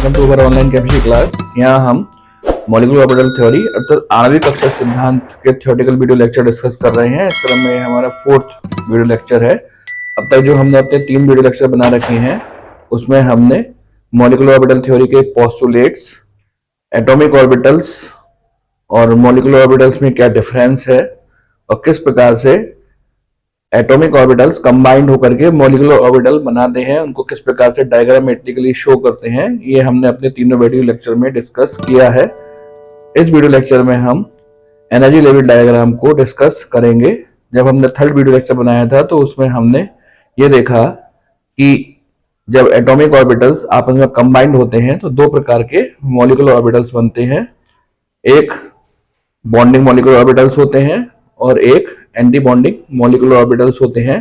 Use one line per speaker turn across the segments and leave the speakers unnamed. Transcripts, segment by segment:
Welcome to our online chemistry class. यहाँ हम molecular orbital theory अर्थात आणविक कक्षा सिद्धांत के थ्योरेटिकल वीडियो लेक्चर डिस्कस कर रहे हैं। इस क्रम में हमारा 4th वीडियो लेक्चर है। अब तक जो हमने अपने 3 वीडियो लेक्चर बना रखे हैं उसमें हमने मॉलिक्यूलर ऑर्बिटल थ्योरी के पोस्टुलेट्स, एटॉमिक ऑर्बिटल्स और मॉलिक्यूलर ऑर्बिटल्स में क्या डिफरेंस है और किस प्रकार से एटॉमिक ऑर्बिटल्स कंबाइंड होकर के मॉलिक्यूलर ऑर्बिटल बनाते हैं, उनको किस प्रकार से डायग्रामेट्रिकली शो करते हैं, ये हमने अपने तीनों वीडियो लेक्चर में डिस्कस किया है। इस वीडियो लेक्चर में हम एनर्जी लेवल डायग्राम को डिस्कस करेंगे। जब हमने 3rd वीडियो लेक्चर बनाया था तो उसमें हमने ये देखा कि जब एटॉमिक ऑर्बिटल्स आपस में कंबाइंड होते हैं तो 2 प्रकार के मॉलिक्यूलर ऑर्बिटल्स बनते हैं। एक बॉन्डिंग मॉलिक्यूलर ऑर्बिटल्स होते हैं और एक एंटी बॉन्डिंग मॉलिक्यूलर ऑर्बिटल्स होते हैं।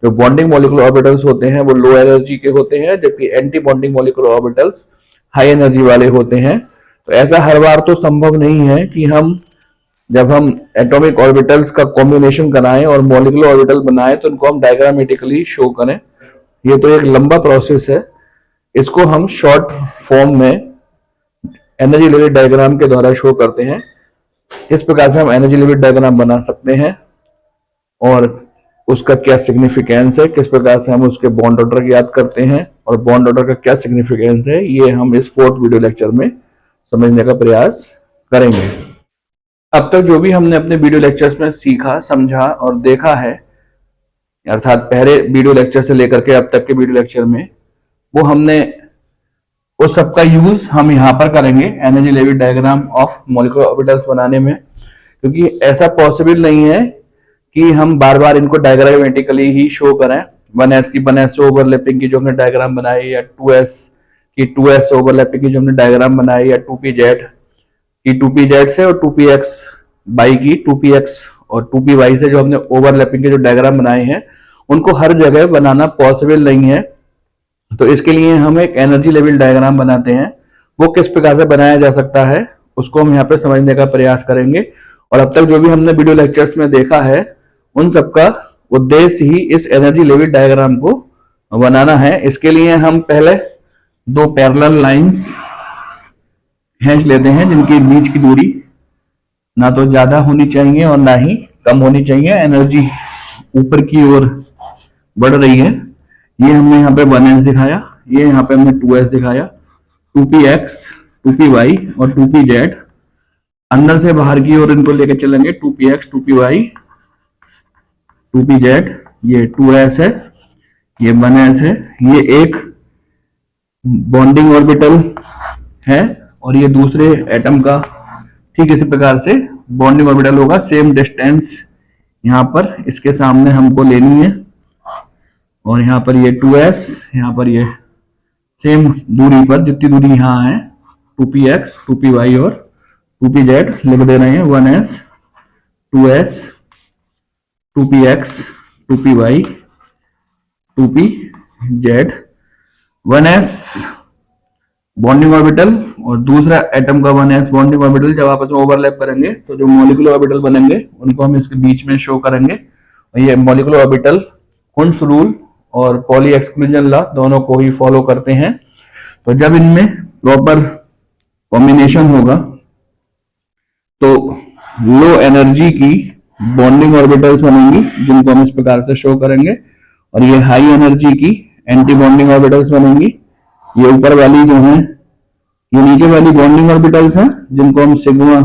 जो बॉन्डिंग मॉलिक्यूलर ऑर्बिटल्स होते हैं वो लो एनर्जी के होते हैं, जबकि anti bonding molecular orbitals high energy वाले होते हैं। तो ऐसा हर बार तो संभव नहीं है कि जब हम एटॉमिक ऑर्बिटल्स का कॉम्बिनेशन कराएं और मॉलिक्यूलर ऑर्बिटल बनाएं तो उनको हम डायग्रामेटिकली शो करें। ये तो एक लंबा प्रोसेस है। इसको हम शॉर्ट फॉर्म में एनर्जी लेवल डायग्राम के द्वारा शो करते हैं। किस प्रकार से हम एनर्जी लेवल डायग्राम बना सकते हैं और उसका क्या सिग्निफिकेंस है, किस प्रकार से हम उसके बॉन्ड ऑर्डर याद करते हैं और बॉन्ड ऑर्डर का क्या सिग्निफिकेंस है, ये हम इस 4th वीडियो लेक्चर में समझने का प्रयास करेंगे। अब तक जो भी हमने अपने वीडियो लेक्चर्स में सीखा, समझा और देखा है, अर्थात पहले वीडियो लेक्चर से लेकर के अब तक के वीडियो लेक्चर में, वो हमने उस सबका यूज हम यहाँ पर करेंगे energy level diagram of molecular orbitals बनाने में, क्योंकि ऐसा पॉसिबल नहीं है कि हम बार बार इनको डायग्रामेटिकली ही शो करें। 1s की 1s से ओवरलैपिंग की जो हमने डायग्राम बनाई, या 2s की 2s से ओवरलैपिंग की जो हमने डायग्राम बनाई, या 2pz की 2pz से और 2px बाई की 2px और 2py से जो हमने ओवरलैपिंग के जो डायग्राम बनाए हैं उनको हर जगह बनाना पॉसिबल नहीं है। तो इसके लिए हम एक एनर्जी लेवल डायग्राम बनाते हैं। वो किस प्रकार से बनाया जा सकता है उसको हम यहाँ पे समझने का प्रयास करेंगे। और अब तक जो भी हमने वीडियो लेक्चर्स में देखा है उन सबका उद्देश्य ही इस एनर्जी लेवल डायग्राम को बनाना है। इसके लिए हम पहले 2 पैरेलल लाइंस खींच लेते हैं जिनके बीच की दूरी ना तो ज्यादा होनी चाहिए और ना ही कम होनी चाहिए। एनर्जी ऊपर की ओर बढ़ रही है। ये हमने यहाँ पे 1s दिखाया, ये यहाँ पे हमने 2s दिखाया, 2px, 2py और 2pz। अंदर से बाहर की ओर इनको लेके चलेंगे, 2px, 2py, 2pz। ये 2s है, ये 1s है। ये एक बॉन्डिंग ऑर्बिटल है और ये दूसरे एटम का ठीक इसी प्रकार से बॉन्डिंग ऑर्बिटल होगा। सेम डिस्टेंस यहाँ पर इसके सामने हमको लेनी है और यहाँ पर ये 2s, यहाँ पर ये सेम दूरी पर जितनी दूरी यहाँ है 2px, 2py और 2pz लिख दे रहे हैं। 1s, 2s, 2px, 2py, 2pz। 1s bonding orbital और दूसरा एटम का 1s बॉन्डिंग ऑर्बिटल जब आपस में ओवरलैप करेंगे तो जो मॉलिक्यूलर ऑर्बिटल बनेंगे उनको हम इसके बीच में शो करेंगे। और ये मॉलिक्यूलर ऑर्बिटल कुंट्स रूल और पॉली एक्सक्लूजन लॉ दोनों को ही फॉलो करते हैं। तो जब इनमें प्रॉपर कॉम्बिनेशन होगा तो लो एनर्जी की बॉन्डिंग ऑर्बिटल्स बनेंगी जिनको हम इस प्रकार से शो करेंगे, और ये हाई एनर्जी की एंटी बॉन्डिंग ऑर्बिटल्स बनेंगी। ये ऊपर वाली जो है, ये नीचे वाली बॉन्डिंग ऑर्बिटल्स हैं जिनको हम सिग्मा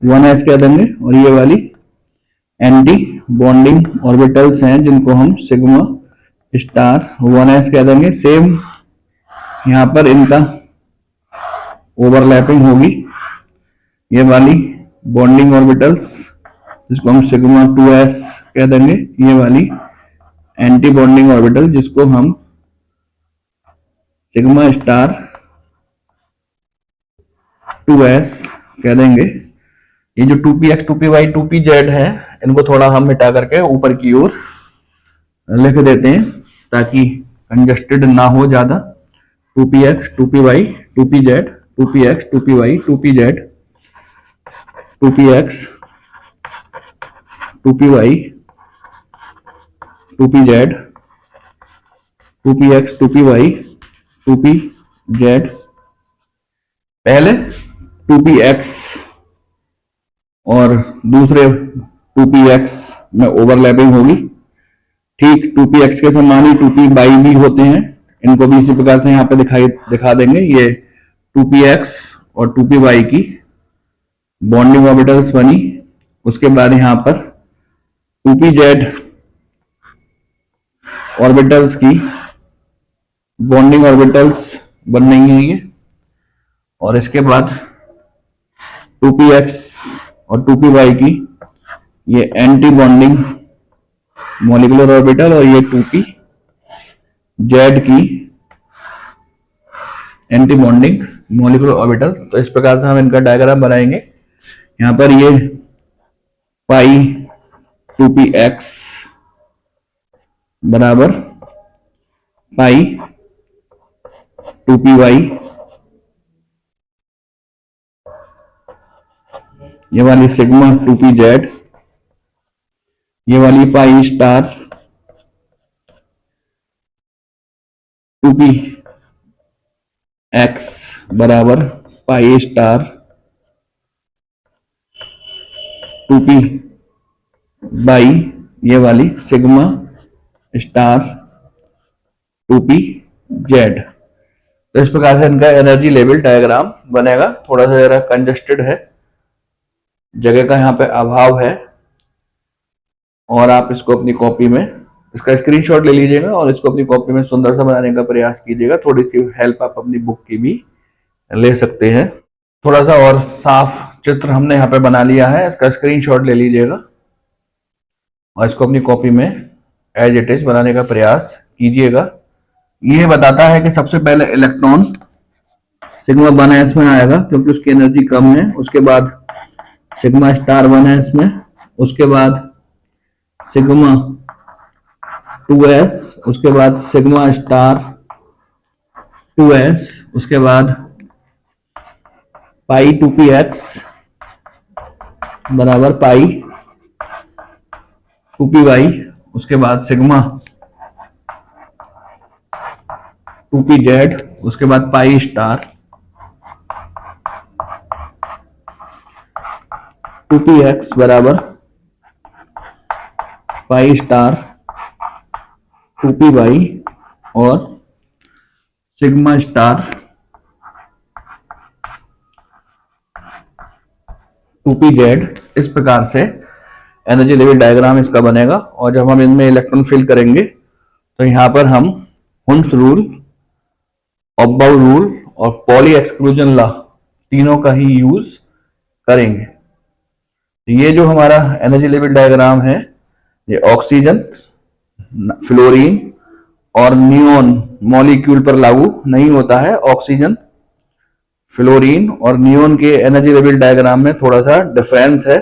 1s कह देंगे, और ये वाली एंटी बॉन्डिंग ऑर्बिटल्स हैं जिनको हम सिग्मा स्टार 1s कह देंगे। सेम यहाँ पर इनका ओवरलैपिंग होगी। ये वाली बॉन्डिंग ऑर्बिटल्स जिसको हम सिग्मा 2s कह देंगे, ये वाली एंटी बॉन्डिंग ऑर्बिटल जिसको हम सिग्मा स्टार 2s कह देंगे। ये जो 2px, 2py, 2pz है इनको थोड़ा हम मिटा करके ऊपर की ओर लिख देते हैं ताकि कंजस्टेड ना हो ज्यादा। 2px, 2py, 2pz, 2px, 2py, 2pz, 2px, 2py, 2pz, 2px, 2py, 2pz, पहले 2px और दूसरे 2px में ओवरलैपिंग होगी। ठीक 2px के समान ही 2p भी होते हैं, इनको भी इसी प्रकार से यहाँ पे दिखा देंगे। ये 2px और 2py की बॉन्डिंग ऑर्बिटल्स बनी। उसके बाद यहाँ पर 2pz ऑर्बिटल्स की बॉन्डिंग ऑर्बिटल्स बन रही हैं ये। और इसके बाद 2px और 2py की ये एंटी बॉन्डिंग मॉलिक्यूलर ऑर्बिटल और ये 2pz की एंटी बॉन्डिंग मॉलिक्यूलर ऑर्बिटल। तो इस प्रकार से हम इनका डायग्राम बनाएंगे। यहाँ पर ये पाई 2px बराबर पाई 2py, ये वाली सिग्मा 2pz, ये वाली पाई स्टार 2px बराबर पाई स्टार 2py, ये वाली सिग्मा स्टार 2pz। तो इस प्रकार से इनका एनर्जी लेवल डायग्राम बनेगा। थोड़ा सा जरा कंजस्टेड है, जगह का यहाँ पे अभाव है, और आप इसको अपनी कॉपी में इसका स्क्रीनशॉट ले लीजिएगा और इसको अपनी कॉपी में सुंदर सा बनाने का प्रयास कीजिएगा। थोड़ी सी हेल्प आप अपनी बुक की भी ले सकते हैं। थोड़ा सा और साफ चित्र हमने यहाँ पे बना लिया है, इसका स्क्रीनशॉट ले लीजिएगा और इसको अपनी कॉपी में एज इट इज बनाने का प्रयास कीजिएगा। ये बताता है कि सबसे पहले इलेक्ट्रॉन सिग्मा 1s में आएगा क्योंकि उसकी एनर्जी कम है। उसके बाद सिग्मा स्टार 1s में, उसके बाद सिग्मा 2s, उसके बाद सिग्मा स्टार 2s, उसके बाद पाई 2px बराबर पाई 2py, उसके बाद सिग्मा 2pz, उसके बाद पाई स्टार 2px बराबर पाई स्टार 2py और सिग्मा स्टार 2pz। इस प्रकार से एनर्जी लेवल डायग्राम इसका बनेगा। और जब हम इनमें इलेक्ट्रॉन फिल करेंगे तो यहाँ पर हम हुंड्स रूल, ऑब्बाउ रूल और पॉली एक्सक्लूजन लॉ तीनों का ही यूज करेंगे। ये जो हमारा एनर्जी लेवल डायग्राम है, ये ऑक्सीजन, फ्लोरीन और नियोन मॉलिक्यूल पर लागू नहीं होता है। ऑक्सीजन, फ्लोरीन और नियोन के एनर्जी लेवल डायग्राम में थोड़ा सा डिफरेंस है,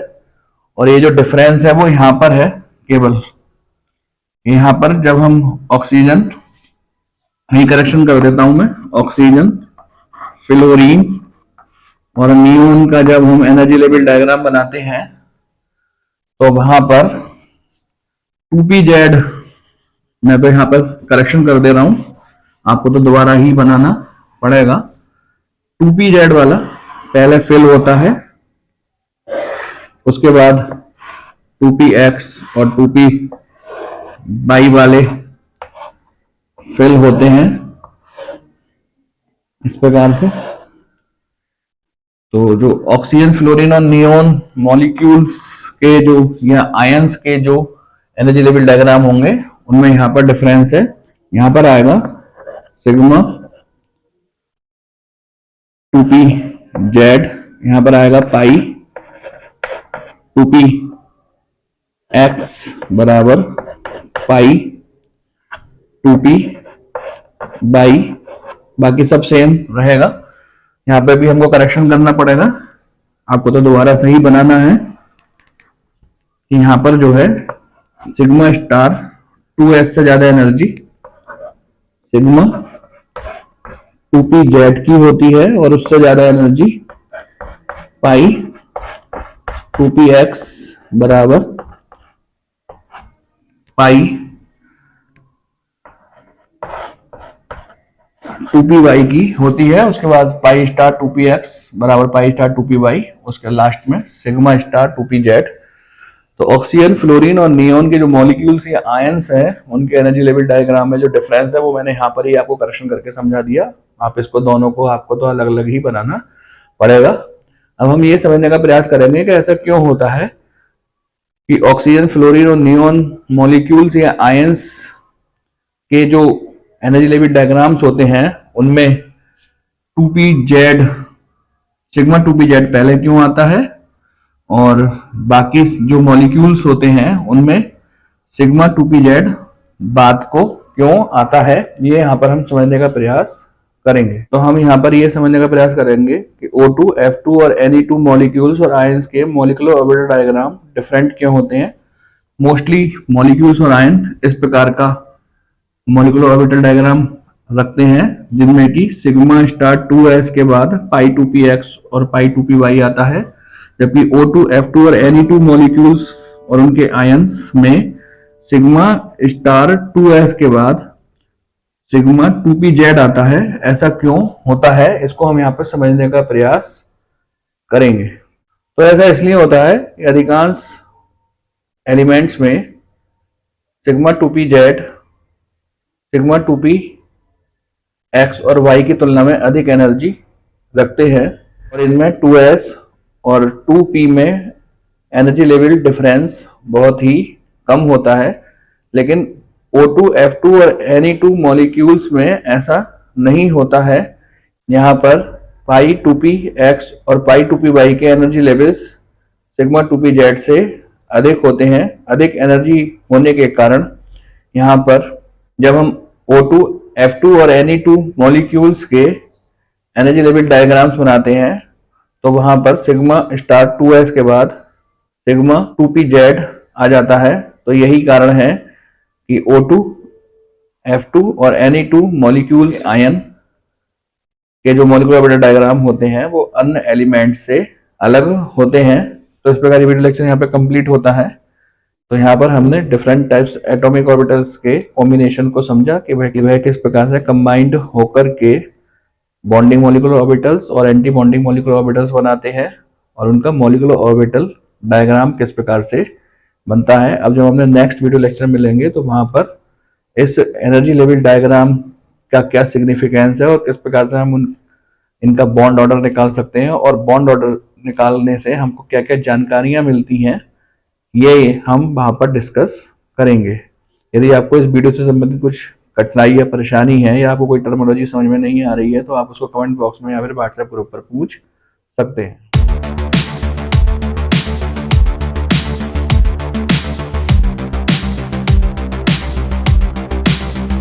और ये जो डिफरेंस है वो यहां पर है। केवल यहां पर जब हम ऑक्सीजन, यही करेक्शन कर देता हूं मैं, ऑक्सीजन, फ्लोरीन और नियोन का जब हम एनर्जी लेवल डायग्राम बनाते हैं तो वहां पर 2pz, मैं तो यहां पर करेक्शन कर दे रहा हूं, आपको तो दोबारा ही बनाना पड़ेगा। 2pz वाला पहले फिल होता है, उसके बाद 2px और 2py वाले फिल होते हैं इस प्रकार से। तो जो ऑक्सीजन, फ्लोरीन और नियोन मॉलिक्यूल्स के जो या आयंस के जो एनर्जी लेवल डायग्राम होंगे उनमें यहां पर डिफरेंस है। यहां पर आएगा सिग्मा 2pz, यहां पर आएगा पाई 2px बराबर पाई 2py, बाकी सब सेम रहेगा। यहाँ पे भी हमको करेक्शन करना पड़ेगा, आपको तो दोबारा सही बनाना है कि यहाँ पर जो है सिग्मा स्टार 2s से ज्यादा एनर्जी सिग्मा 2pz की होती है और उससे ज्यादा एनर्जी पाई 2px बराबर पाई 2p/y की होती है। उसके बाद पाई स्टार 2px बराबर पाई स्टार 2py, उसके लास्ट में सिग्मा स्टार 2pz। तो ऑक्सीजन, फ्लोरीन और नियोन के जो मॉलिक्यूल्स या आयंस हैं उनके एनर्जी लेवल डायग्राम में जो डिफरेंस है वो मैंने यहाँ पर ही आपको करेक्शन करके समझा दिया। आप इसको दोनों को आपको तो अलग अलग ही बनाना पड़ेगा। अब हम ये समझने का प्रयास करेंगे कि ऐसा क्यों होता है कि ऑक्सीजन, फ्लोरीन और नियोन मॉलिक्यूल्स या आयंस के जो एनर्जी लेवल डायग्राम्स होते हैं उनमें 2pz, सिग्मा 2pz पहले क्यों आता है और बाकी जो मॉलिक्यूल्स होते हैं उनमें सिग्मा 2pz बाद को क्यों आता है, ये यहाँ पर हम समझने का प्रयास करेंगे। तो हम यहाँ पर ये समझने का प्रयास करेंगे कि O2, F2 और Ne2 मॉलिक्यूल्स और आयंस के मॉलिक्यूलर ऑर्बिटल डायग्राम डिफरेंट क्यों होते हैं। मोस्टली मॉलिक्यूल्स और आयन इस प्रकार का मॉलिक्यूलर ऑर्बिटल डायग्राम रखते हैं जिनमें कि सिग्मा स्टार 2s के बाद पाई 2px और पाई 2py आता है, जबकि O2, F2 और Ne2 मॉलिक्यूल्स और उनके आयंस में सिग्मा स्टार 2s के बाद सिग्मा 2pz आता है। ऐसा क्यों होता है इसको हम यहाँ पर समझने का प्रयास करेंगे। तो ऐसा इसलिए होता है कि अधिकांश एलिमेंट्स में सिग्मा 2pz सिग्मा 2px और y की तुलना में अधिक एनर्जी रखते हैं और इनमें 2s और 2p में एनर्जी लेवल डिफरेंस बहुत ही कम होता है। लेकिन O2, F2 और Ne2 मॉलिक्यूल्स में ऐसा नहीं होता है। यहाँ पर पाई 2px और पाई 2py के एनर्जी लेवल्स सिग्मा 2pz से अधिक होते हैं। अधिक एनर्जी होने के कारण यहाँ पर जब हम O2, F2 और Ne2 मॉलिक्यूल्स के एनर्जी लेवल डायग्राम्स बनाते हैं तो वहां पर सिग्मा स्टार 2s के बाद सिग्मा 2pz आ जाता है। तो यही कारण है कि O2, F2 और Ne2 मॉलिक्यूल्स आयन के जो मॉलिक्यूलर ऑर्बिटल डायग्राम होते हैं वो अन्य एलिमेंट से अलग होते हैं। तो इस प्रकार ये वीडियो लेक्चर यहाँ पे कंप्लीट होता है। तो यहाँ पर हमने डिफरेंट टाइप्स एटॉमिक ऑर्बिटल्स के कॉम्बिनेशन को समझा कि वह किस प्रकार से कंबाइंड होकर के बॉन्डिंग मॉलिक्यूलर ऑर्बिटल्स और एंटी बॉन्डिंग मॉलिक्यूलर ऑर्बिटल्स बनाते हैं और उनका मॉलिक्यूलर ऑर्बिटल डायग्राम किस प्रकार से बनता है। अब जब हमने नेक्स्ट वीडियो लेक्चर मिलेंगे तो वहां पर इस एनर्जी लेवल डायग्राम का क्या सिग्निफिकेंस है और किस प्रकार से हम इनका बॉन्ड ऑर्डर निकाल सकते हैं और बॉन्ड ऑर्डर निकालने से हमको क्या क्या जानकारियां मिलती हैं, ये हम वहां पर डिस्कस करेंगे। यदि आपको इस वीडियो से संबंधित कुछ कठिनाई या परेशानी है या आपको कोई टर्मिनोलॉजी समझ में नहीं आ रही है तो आप उसको कमेंट बॉक्स में या फिर व्हाट्सएप ग्रुप पर पूछ सकते हैं।